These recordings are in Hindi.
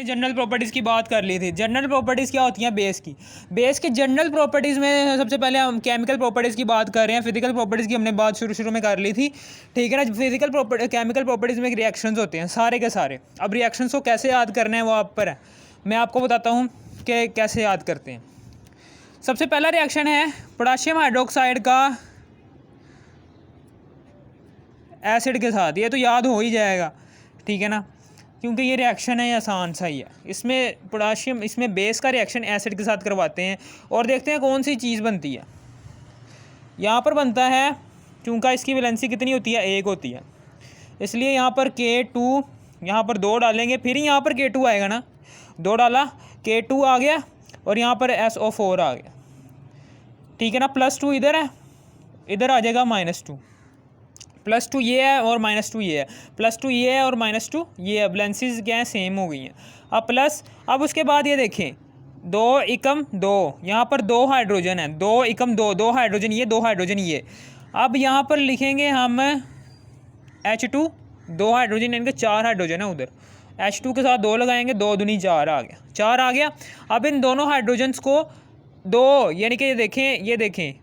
जनरल प्रॉपर्टीज़ की बात कर ली थी। जनरल प्रॉपर्टीज़ क्या होती हैं? बेस की। बेस की जनरल प्रॉपर्टीज़ में सबसे पहले हम केमिकल प्रॉपर्टीज़ की बात कर रहे हैं। फिजिकल प्रॉपर्टीज़ की हमने बात शुरू में कर ली थी, ठीक है ना। फिजिकल केमिकल प्रॉपर्टीज़ में रिएक्शंस होते हैं सारे के सारे। अब रिएक्शंस को कैसे याद करना है वो आप पर है। मैं आपको बताता हूँ कि कैसे याद करते हैं। सबसे पहला रिएक्शन है पोटाशियम हाइड्रोक्साइड का एसिड के साथ। ये तो याद हो ही जाएगा, ठीक है ना, क्योंकि ये रिएक्शन है, आसान सा ही है। इसमें पोटाशियम, इसमें बेस का रिएक्शन एसिड के साथ करवाते हैं और देखते हैं कौन सी चीज़ बनती है। यहाँ पर बनता है, चूँकि इसकी वैलेंसी कितनी होती है? 1 होती है, इसलिए यहाँ पर K2, यहाँ पर 2 डालेंगे, फिर यहाँ पर K2 आएगा ना, 2 डाला, K2 आ गया और यहाँ पर SO4 आ गया, ठीक है ना। +2 इधर है, इधर आ जाएगा -2। +2 ये है और -2 ये है, +2 ये है और -2 ये है। वैलेंसीज क्या है? सेम हो गई हैं। अब प्लस, अब उसके बाद ये देखें 2 एकम 2, यहाँ पर 2 हाइड्रोजन है, 2 एकम 2, 2 हाइड्रोजन ये, 2 हाइड्रोजन ये। अब यहाँ पर लिखेंगे हम H2, 2 हाइड्रोजन, इनके 4 हाइड्रोजन है उधर। H2 के साथ 2 लगाएंगे, 2 दूनी 4 आ गया, 4 आ गया। अब इन दोनों हाइड्रोजन्स को 2, यानी कि ये देखें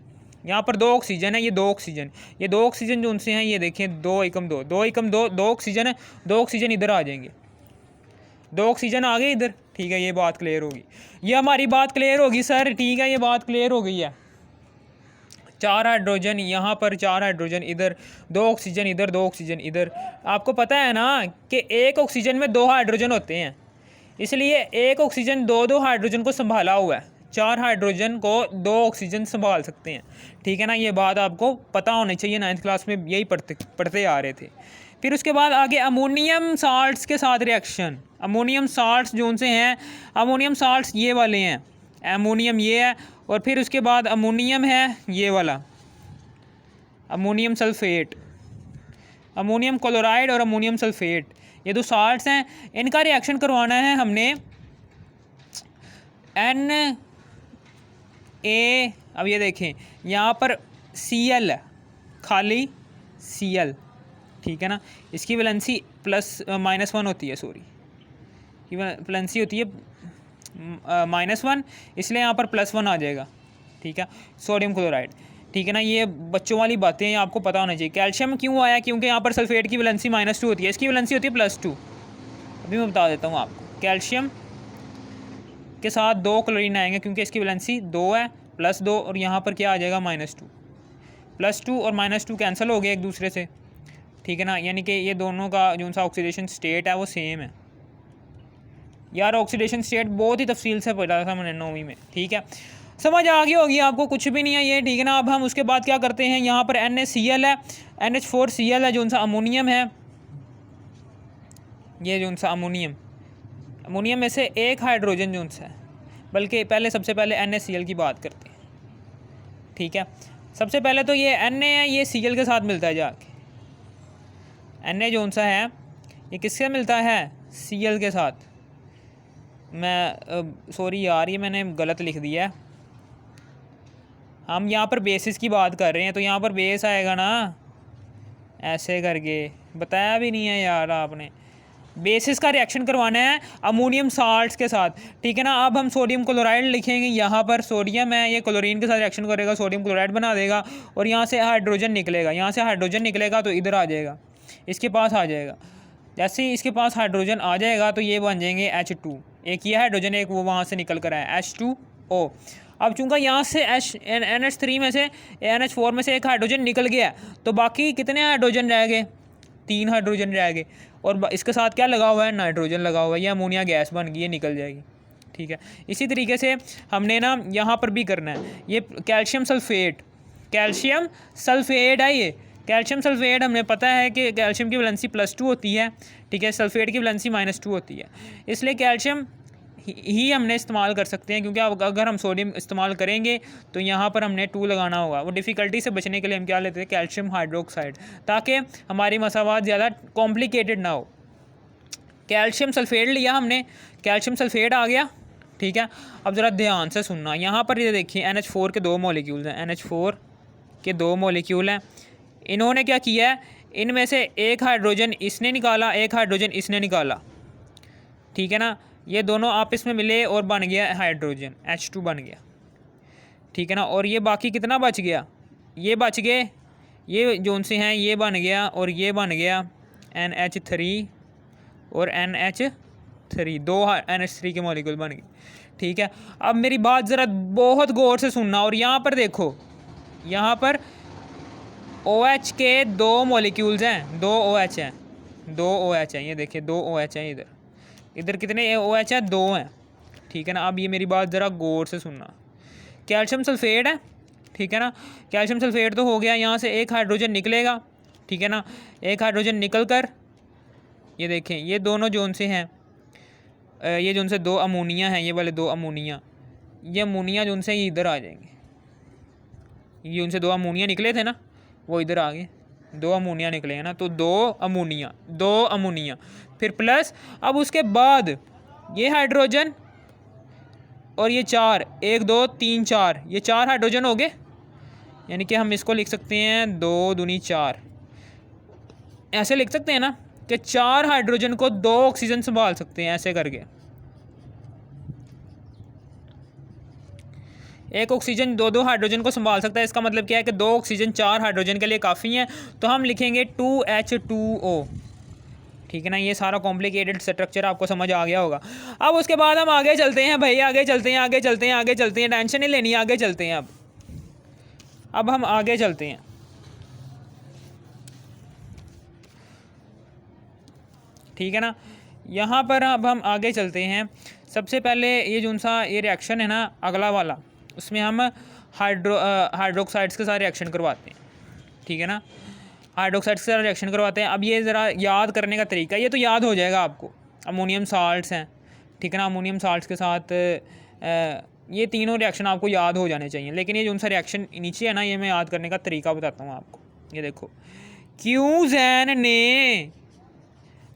यहाँ पर 2 ऑक्सीजन है, ये 2 ऑक्सीजन, ये 2 ऑक्सीजन जो उनसे हैं, ये देखें 2 एकम 2, 2 एकम 2, 2 ऑक्सीजन है, 2 ऑक्सीजन इधर आ जाएंगे, 2 ऑक्सीजन आ गए इधर, ठीक है। ये बात क्लियर होगी, ये हमारी बात क्लियर होगी सर, ठीक है, ये बात क्लियर हो गई है। 4 हाइड्रोजन यहाँ पर, 4 हाइड्रोजन इधर, 2 ऑक्सीजन इधर, 2 ऑक्सीजन इधर। आपको पता है ना कि एक ऑक्सीजन में 2 हाइड्रोजन होते हैं, इसलिए एक ऑक्सीजन 2 हाइड्रोजन को संभाला हुआ है, 4 हाइड्रोजन को 2 ऑक्सीजन संभाल सकते हैं, ठीक है ना। ये बात आपको पता होनी चाहिए, 9th क्लास में यही पढ़ते आ रहे थे। फिर उसके बाद आगे अमोनियम साल्ट्स के साथ रिएक्शन। अमोनियम साल्ट्स जो उनसे हैं, अमोनियम साल्ट्स ये वाले हैं, अमोनियम ये है, और फिर उसके बाद अमोनियम है ये वाला, अमोनियम सल्फेट, अमोनियम क्लोराइड और अमोनियम सल्फेट, ये 2 साल्ट्स हैं। इनका रिएक्शन करवाना है हमने Na। अब ये देखें यहाँ पर Cl है, खाली Cl, ठीक है ना। इसकी वैलेंसी -1 होती है, सॉरी, की वैलेंसी होती है -1, इसलिए यहाँ पर +1 आ जाएगा, ठीक है। सोडियम क्लोराइड, ठीक है ना। ये बच्चों वाली बातें हैं, आपको पता होना चाहिए। कैल्शियम क्यों आया? क्योंकि यहाँ पर सल्फेट की वैलेंसी -2 होती है, इसकी वैलेंसी होती है +2। अभी मैं बता देता हूँ आपको। कैल्शियम के साथ 2 क्लोरीन आएंगे, क्योंकि इसकी वैलेंसी 2 है, +2, और यहाँ पर क्या आ जाएगा? -2। +2 और -2 कैंसिल हो गए एक दूसरे से, ठीक है ना। यानी कि ये दोनों का जो सा ऑक्सीडेशन स्टेट है वो सेम है। यार ऑक्सीडेशन स्टेट बहुत ही तफसील से पढ़ा था मैंने 9वीं में, ठीक है, समझ आ गई होगी आपको, कुछ भी नहीं है ये, ठीक है ना। अब हम उसके बाद क्या करते हैं, यहाँ पर NaCl है, NH4Cl है, जो सा अमोनियम है, ये जो सा अमोनियम में से एक हाइड्रोजन जो सा है, बल्कि पहले सबसे पहले NaCl की बात करते हैं, ठीक है। सबसे पहले तो ये Na है, ये Cl के साथ मिलता है जाके। Na जो सा है ये किससे मिलता है? Cl के साथ। मैं सॉरी यार, ये मैंने गलत लिख दिया है। हम यहाँ पर बेसिस की बात कर रहे हैं, तो यहाँ पर बेस आएगा ना, ऐसे करके। बताया भी नहीं है यार आपने। बेसिस का रिएक्शन करवाना है अमोनियम साल्ट्स के साथ, ठीक है ना। अब हम सोडियम क्लोराइड लिखेंगे, यहाँ पर सोडियम है, ये क्लोरीन के साथ रिएक्शन करेगा, सोडियम क्लोराइड बना देगा, और यहाँ से हाइड्रोजन निकलेगा, यहाँ से हाइड्रोजन निकलेगा तो इधर आ जाएगा, इसके पास आ जाएगा। जैसे ही इसके पास हाइड्रोजन आ जाएगा तो ये बन जाएंगे H2, एक ये हाइड्रोजन, एक वो वहाँ से निकल कर आया H2O। अब चूँकि यहाँ से NH3 में से, NH4 में से एक हाइड्रोजन निकल गया, तो बाकी कितने हाइड्रोजन रह गए? 3 हाइड्रोजन रह गए, और इसके साथ क्या लगा हुआ है? नाइट्रोजन लगा हुआ है, ये अमोनिया गैस बन गई, ये निकल जाएगी, ठीक है। इसी तरीके से हमने ना यहाँ पर भी करना है। ये कैल्शियम सल्फेट, कैल्शियम सल्फेट है, ये कैल्शियम सल्फेट हमने पता है कि कैल्शियम की वैलेंसी +2 होती है, ठीक है, सल्फेट की वैलेंसी -2 होती है, इसलिए कैल्शियम ही हमने इस्तेमाल कर सकते हैं, क्योंकि अगर हम सोडियम इस्तेमाल करेंगे तो यहाँ पर हमने 2 लगाना होगा। वो डिफ़िकल्टी से बचने के लिए हम क्या लेते हैं? कैल्शियम हाइड्रोक्साइड, ताकि हमारी मसावात ज़्यादा कॉम्प्लिकेटेड ना हो। कैल्शियम सल्फेट लिया हमने, कैल्शियम सल्फेट आ गया, ठीक है। अब ज़रा ध्यान से सुनना, यहाँ पर ये देखिए NH4 के 2 मॉलिक्यूल्स हैं, NH4 के 2 मॉलिक्यूल हैं। इन्होंने क्या किया है, इनमें से एक हाइड्रोजन इसने निकाला, एक हाइड्रोजन इसने निकाला, ठीक है ना। ये दोनों आपस में मिले और बन गया हाइड्रोजन, H2 बन गया, ठीक है ना। और ये बाकी कितना बच गया, ये बच गए, ये जो से हैं ये बन गया और ये बन गया NH3 और NH3, 2 NH3 के मॉलिक्यूल बन गए, ठीक है। अब मेरी बात ज़रा बहुत गौर से सुनना, और यहाँ पर देखो, यहाँ पर OH के 2 मॉलिक्यूल्स हैं, 2 OH हैं, 2 OH हैं, ये देखिए 2 OH हैं, इधर इधर कितने OH हैं, 2 हैं, ठीक है ना। अब ये मेरी बात ज़रा गौर से सुनना, कैल्शियम सल्फेट है, ठीक है ना। कैल्शियम सल्फेट तो हो गया, यहाँ से एक हाइड्रोजन निकलेगा, ठीक है ना। एक हाइड्रोजन निकल कर ये देखें, ये दोनों जोन से हैं, ये जोन से 2 अमोनिया हैं, ये वाले 2 अमोनिया, ये अमोनिया जोन से ये इधर आ जाएंगे, ये उनसे 2 अमोनिया निकले थे ना, वो इधर आ गए, 2 अमोनिया निकले हैं ना, तो 2 अमोनिया, फिर प्लस, अब उसके बाद ये हाइड्रोजन और ये 4, 1 2 3 4, ये 4 हाइड्रोजन हो गए, यानी कि हम इसको लिख सकते हैं 2 दूनी 4, ऐसे लिख सकते हैं ना कि 4 हाइड्रोजन को 2 ऑक्सीजन संभाल सकते हैं, ऐसे करके। एक ऑक्सीजन 2 हाइड्रोजन को संभाल सकता है, इसका मतलब क्या है कि 2 ऑक्सीजन 4 हाइड्रोजन के लिए काफ़ी हैं, तो हम लिखेंगे 2H2O, ठीक है ना। ये सारा कॉम्प्लिकेटेड स्ट्रक्चर आपको समझ आ गया होगा। अब उसके बाद हम आगे चलते हैं भाई, आगे चलते हैं, टेंशन नहीं लेनी, आगे चलते हैं। अब हम आगे चलते हैं, ठीक है ना। यहाँ पर अब हम आगे चलते हैं। सबसे पहले ये जो सा ये रिएक्शन है ना अगला वाला, उसमें हम हाइड्रोक्साइड्स के साथ रिएक्शन करवाते हैं, ठीक है ना। हाइड्रोक्साइड्स के साथ रिएक्शन करवाते हैं। अब ये ज़रा याद करने का तरीका, ये तो याद हो जाएगा आपको, अमोनियम साल्ट्स हैं, ठीक है ना। अमोनियम साल्ट्स के साथ ये तीनों रिएक्शन आपको याद हो जाने चाहिए, लेकिन ये जो सा रिएक्शन नीचे है ना, ये मैं याद करने का तरीका बताता हूँ आपको। ये देखो, क्यूजैन ने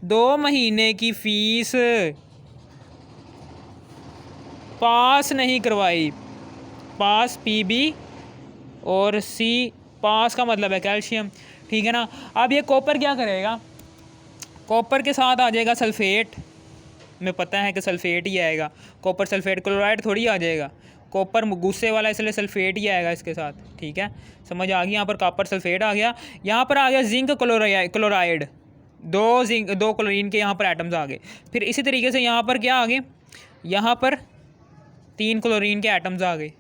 2 महीने की फ़ीस पास नहीं करवाई, पास PB और C, पास का मतलब है कैल्शियम, ठीक है ना। अब ये कॉपर क्या करेगा, कॉपर के साथ आ जाएगा सल्फेट, में पता है कि सल्फेट ही आएगा, कॉपर सल्फेट, क्लोराइड थोड़ी आ जाएगा, कॉपर गुस्से वाला इसलिए सल्फेट ही आएगा इसके साथ, ठीक है, समझ आ गई। यहाँ पर कॉपर सल्फेट आ गया, यहाँ पर आ गया जिंक क्लोराइड, 2 क्लोरीन के यहाँ पर एटम्स आ गए। फिर इसी तरीके से यहाँ पर क्या आ गए, यहाँ पर 3 क्लोरीन के एटम्स आ गए,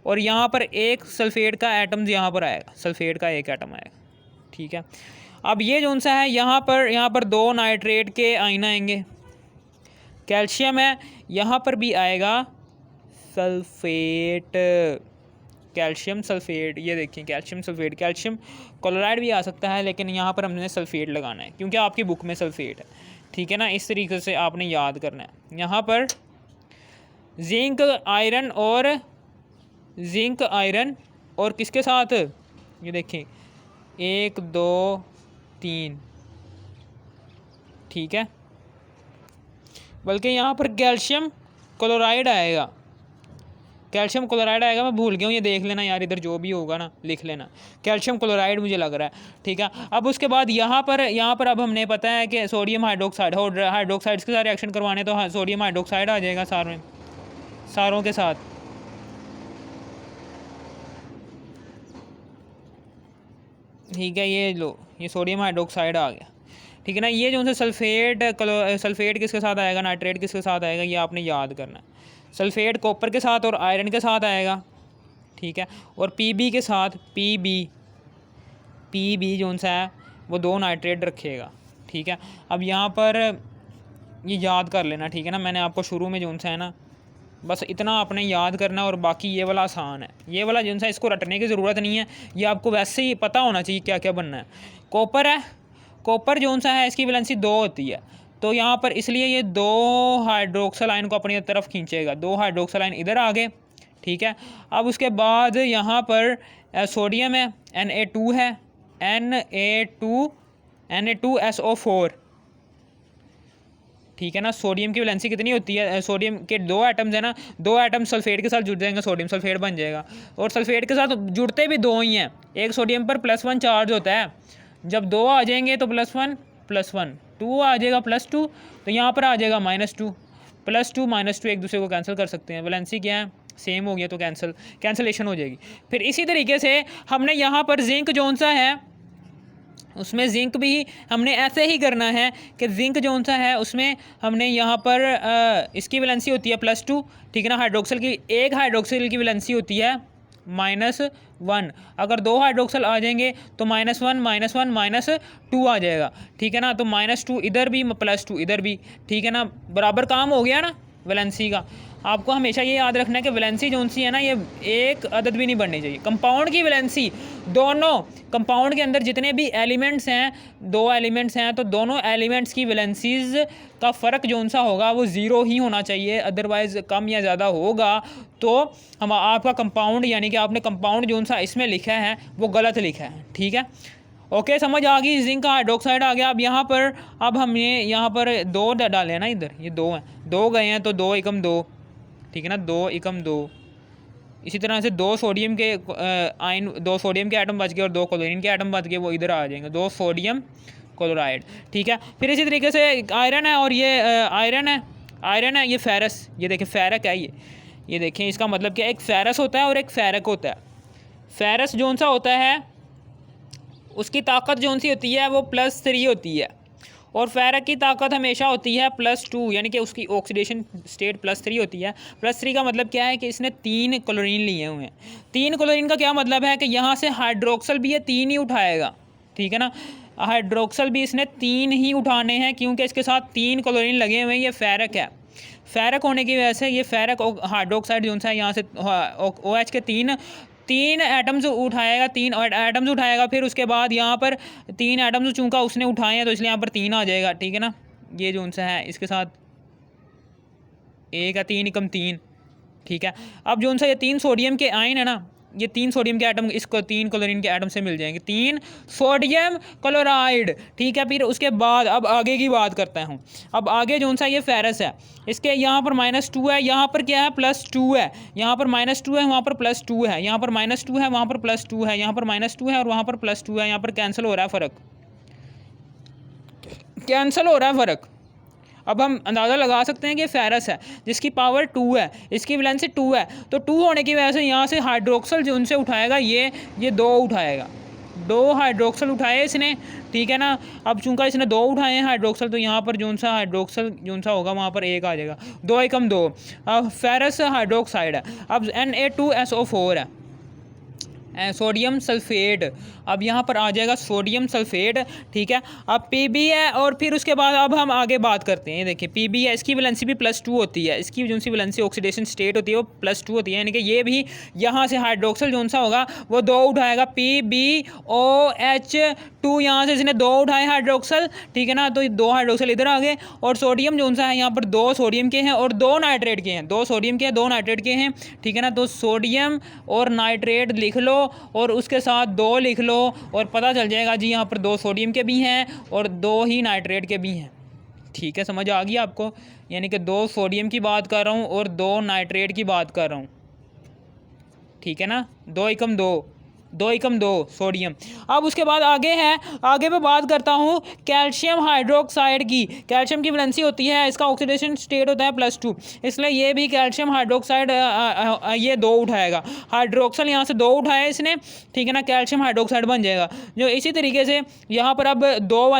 और यहाँ पर एक सल्फेट का एटम्स यहाँ पर आएगा, सल्फेट का एक एटम आएगा, ठीक है। अब ये जो सा है यहाँ पर 2 नाइट्रेट के आयन आएंगे, कैल्शियम है, यहाँ पर भी आएगा सल्फेट, कैल्शियम सल्फेट, ये देखिए कैल्शियम सल्फेट, कैल्शियम क्लोराइड भी आ सकता है, लेकिन यहाँ पर हमने सल्फेट लगाना है क्योंकि आपकी बुक में सल्फेट है, ठीक है ना। इस तरीके से आपने याद करना है। यहाँ पर जिंक आयरन और किसके साथ, ये देखें 1 2 3, ठीक है, बल्कि यहाँ पर कैल्शियम क्लोराइड आएगा, कैल्शियम क्लोराइड आएगा, मैं भूल गया हूँ, ये देख लेना यार, इधर जो भी होगा ना लिख लेना, कैल्शियम क्लोराइड मुझे लग रहा है, ठीक है। अब उसके बाद यहाँ पर अब हमने पता है कि सोडियम हाइड्रोक्साइड्स के साथ रिएक्शन करवाने, तो सोडियम हाइड्रोक्साइड आ जाएगा सारों के साथ, ठीक है। ये लो, ये सोडियम हाइड्रोक्साइड आ गया, ठीक है ना। ये जो है सल्फेट किसके साथ आएगा, नाइट्रेट किसके साथ आएगा, ये आपने याद करना है। सल्फेट कॉपर के साथ और आयरन के साथ आएगा, ठीक है। और PB के साथ PB जो सा है वो 2 नाइट्रेट रखेगा, ठीक है। अब यहाँ पर ये याद कर लेना, ठीक है ना। मैंने आपको शुरू में जो सा है ना बस इतना आपने याद करना, और बाकी ये वाला आसान है, ये वाला जो सा इसको रटने की ज़रूरत नहीं है, ये आपको वैसे ही पता होना चाहिए क्या क्या बनना है। कॉपर है, कॉपर जो सा है इसकी वैलेंसी 2 होती है, तो यहाँ पर इसलिए ये 2 हाइड्रोक्सल आयन को अपनी तरफ खींचेगा, 2 हाइड्रोक्सल आयन इधर आ गए, ठीक है। अब उसके बाद यहाँ पर सोडियम है, Na2 है, Na2SO4, ठीक है ना। सोडियम की वैलेंसी कितनी होती है, सोडियम के 2 एटम्स है ना, 2 एटम सल्फेट के साथ जुड़ जाएंगे, सोडियम सल्फेट बन जाएगा, और सल्फेट के साथ जुड़ते भी 2 ही हैं, एक सोडियम पर +1 चार्ज होता है, जब 2 आ जाएंगे तो +1 +1, 2 आ जाएगा +2, तो यहाँ पर आ जाएगा -2, +2 -2 एक दूसरे को कैंसिल कर सकते हैं, वैलेंसी क्या है सेम हो गया तो कैंसलेशन हो जाएगी। फिर इसी तरीके से हमने यहाँ पर जिंक जोन सा है उसमें जिंक भी हमने ऐसे ही करना है कि जिंक जोन सा है उसमें हमने यहाँ पर इसकी वैलेंसी होती है +2, ठीक है ना। हाइड्रोक्सल की एक हाइड्रोक्सल की वैलेंसी होती है -1। अगर दो हाइड्रोक्सल आ जाएंगे तो -1 -1 -2 आ जाएगा, ठीक है ना। तो -2 इधर भी +2 इधर भी, ठीक है ना, बराबर काम हो गया ना वैलेंसी का। आपको हमेशा ये याद रखना है कि वैलेंसी जोन सी है ना, ये एक अदद भी नहीं बढ़नी चाहिए। कंपाउंड की वैलेंसी, दोनों कंपाउंड के अंदर जितने भी एलिमेंट्स हैं, 2 एलिमेंट्स हैं, तो दोनों एलिमेंट्स की वैलेंसीज़ का फ़र्क जोन सा होगा वो ज़ीरो ही होना चाहिए। अदरवाइज़ कम या ज़्यादा होगा तो हम आपका कंपाउंड यानी कि आपने कंपाउंड जोन सा इसमें लिखा है वो गलत लिखा है, ठीक है। ओके, समझ आ गई। जिंक का हाइड्रोक्साइड आ गया। अब यहाँ पर अब हमने यहाँ पर 2 डाले हैं ना, इधर ये 2 हैं, 2 गए हैं तो 2 × 2, ठीक है ना, 2 × 2। इसी तरह से 2 सोडियम के आयन 2 सोडियम के एटम बच गए और 2 क्लोरीन के एटम बच गए, वो इधर आ जाएंगे, 2 सोडियम क्लोराइड, ठीक है। फिर इसी तरीके से आयरन है और ये आयरन है, ये फेरस, ये देखें फेरक है ये देखें, इसका मतलब क्या है, एक फेरस होता है और एक फेरक होता है। फेरस जोन सा होता है उसकी ताकत जोन सी होती है वो +3 होती है और फेरक की ताकत हमेशा होती है +2, यानी कि उसकी ऑक्सीडेशन स्टेट +3 होती है। +3 का मतलब क्या है कि इसने 3 क्लोरीन लिए हुए हैं। 3 क्लोरीन का क्या मतलब है कि यहाँ से हाइड्रोक्सल भी ये 3 ही उठाएगा, ठीक है ना। हाइड्रोक्सल भी इसने 3 ही उठाने हैं क्योंकि इसके साथ 3 क्लोरीन लगे हुए हैं। ये फेरक है, फेरक होने की वजह से ये फेरक हाइड्रोक्साइड जो है यहाँ से OH के 3 एटम्स उठाएगा, 3 एटम्स उठाएगा। फिर उसके बाद यहाँ पर 3 एटम्स चूंकि उसने उठाए हैं तो इसलिए यहाँ पर 3 आ जाएगा, ठीक है ना। ये जो सा है इसके साथ 1 है, 3 × 3, ठीक है। अब जो सा ये 3 सोडियम के आयन है ना, ये 3 सोडियम के एटम इसको 3 क्लोरीन के एटम से मिल जाएंगे, 3 सोडियम क्लोराइड, ठीक है। फिर उसके बाद अब आगे की बात करता हूँ। अब आगे जो सा ये फेरस है, इसके यहाँ पर -2 है, यहाँ पर क्या है +2 है, यहाँ पर -2 है, वहाँ पर +2 है, यहाँ पर -2 है, वहाँ पर +2 है, यहाँ पर -2 है और वहाँ पर +2 है। यहाँ पर कैंसिल हो रहा है फ़र्क, कैंसिल हो रहा है फ़र्क। अब हम अंदाज़ा लगा सकते हैं कि फेरस है जिसकी पावर 2 है, इसकी वैलेंसी 2 है, तो 2 होने की वजह से यहाँ से हाइड्रोक्सल जो उनसे उठाएगा ये 2 उठाएगा, 2 हाइड्रोक्सल उठाए इसने, ठीक है ना। अब चूंकि इसने 2 उठाए हैं हाइड्रोक्सल तो यहाँ पर जो सा हाइड्रोक्सल जो सा होगा वहाँ पर 1 आ जाएगा, 2 × 2। अब फेरस हाइड्रोक्साइड है। अब Na2SO4 है, सोडियम सल्फेट। अब यहाँ पर आ जाएगा सोडियम सल्फेट, ठीक है। अब Pb है और फिर उसके बाद अब हम आगे बात करते हैं। देखिए Pb है, इसकी वैलेंसी भी +2 होती है, इसकी जो सी वैलेंसी ऑक्सीडेशन स्टेट होती है वो +2 होती है, यानी कि ये भी यहाँ से हाइड्रोक्सल जो सा होगा वो 2 उठाएगा, PbOH2, यहाँ से इसने 2 उठाए हाइड्रोक्सल, ठीक है ना। तो 2 हाइड्रोक्सल इधर आ गए और सोडियम जो सा है यहाँ पर 2 सोडियम के हैं और 2 नाइट्रेट के हैं, 2 सोडियम के हैं 2 नाइट्रेट के हैं, ठीक है ना। तो सोडियम और नाइट्रेट लिख लो और उसके साथ 2 लिख लो और पता चल जाएगा जी यहाँ पर 2 सोडियम के भी हैं और 2 ही नाइट्रेट के भी हैं, ठीक है। समझ आ गई आपको, यानी कि 2 सोडियम की बात कर रहा हूँ और 2 नाइट्रेट की बात कर रहा हूँ, ठीक है ना। 2 × 2 सोडियम। अब उसके बाद आगे है, आगे मैं बात करता हूँ कैल्शियम हाइड्रोक्साइड की। कैल्शियम की वैलेंसी होती है, इसका ऑक्सीडेशन स्टेट होता है +2, इसलिए ये भी कैल्शियम हाइड्रोक्साइड ये 2 उठाएगा, हाइड्रोक्सल यहाँ से 2 उठाए इसने, ठीक है ना। कैल्शियम हाइड्रोक्साइड बन जाएगा। जो इसी तरीके से यहाँ पर अब 2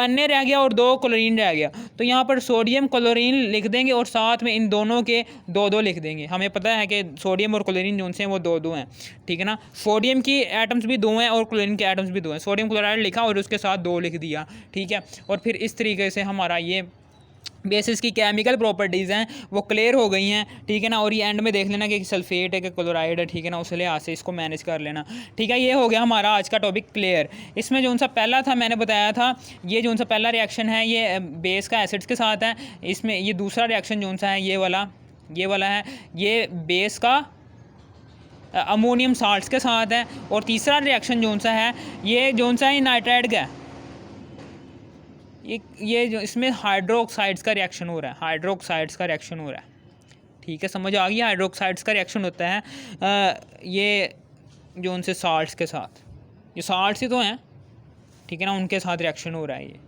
Na रह गया और 2 क्लोरीन रह गया, तो यहाँ पर सोडियम क्लोरीन लिख देंगे और साथ में इन दोनों के 2 लिख देंगे। हमें पता है कि सोडियम और क्लोरीन जो से वो 2 हैं, ठीक है ना। सोडियम की एटम्स भी 2 हैं और क्लोरीन के एटम्स भी 2 हैं, सोडियम क्लोराइड लिखा और उसके साथ 2 लिख दिया, ठीक है। और फिर इस तरीके से हमारा ये बेसिस की केमिकल प्रॉपर्टीज़ हैं वो क्लियर हो गई हैं, ठीक है ना। और ये एंड में देख लेना कि सल्फेट है कि क्लोराइड है, ठीक है ना, उस लिहाज से इसको मैनेज कर लेना, ठीक है। ये हो गया हमारा आज का टॉपिक क्लियर। इसमें जो सा पहला था मैंने बताया था, ये जो सा पहला रिएक्शन है ये बेस का एसिड्स के साथ है। इसमें ये दूसरा रिएक्शन जो सा है ये वाला है, ये बेस का अमोनियम साल्ट्स के साथ है। और तीसरा रिएक्शन जो सा है ये नाइट्राइड का है, ये जो इसमें हाइड्रोक्साइड्स का रिएक्शन हो रहा है, हाइड्रोक्साइड्स का रिएक्शन हो रहा है, ठीक है। समझ आ गई, हाइड्रोक्साइड्स का रिएक्शन होता है ये जो उनसे साल्ट्स के साथ, ये साल्ट्स ही तो हैं, ठीक है ना, उनके साथ रिएक्शन हो रहा है ये।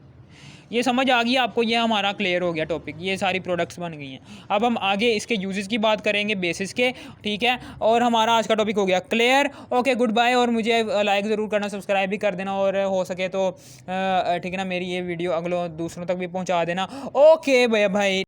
ये समझ आ गई आपको, ये हमारा क्लियर हो गया टॉपिक, ये सारी प्रोडक्ट्स बन गई हैं। अब हम आगे इसके यूजेस की बात करेंगे बेसिस के, ठीक है। और हमारा आज का टॉपिक हो गया क्लियर। Okay, good bye. और मुझे लाइक ज़रूर करना, सब्सक्राइब भी कर देना, और हो सके तो ठीक है ना, मेरी ये वीडियो अगलों दूसरों तक भी पहुँचा देना। ओके भैया भाई।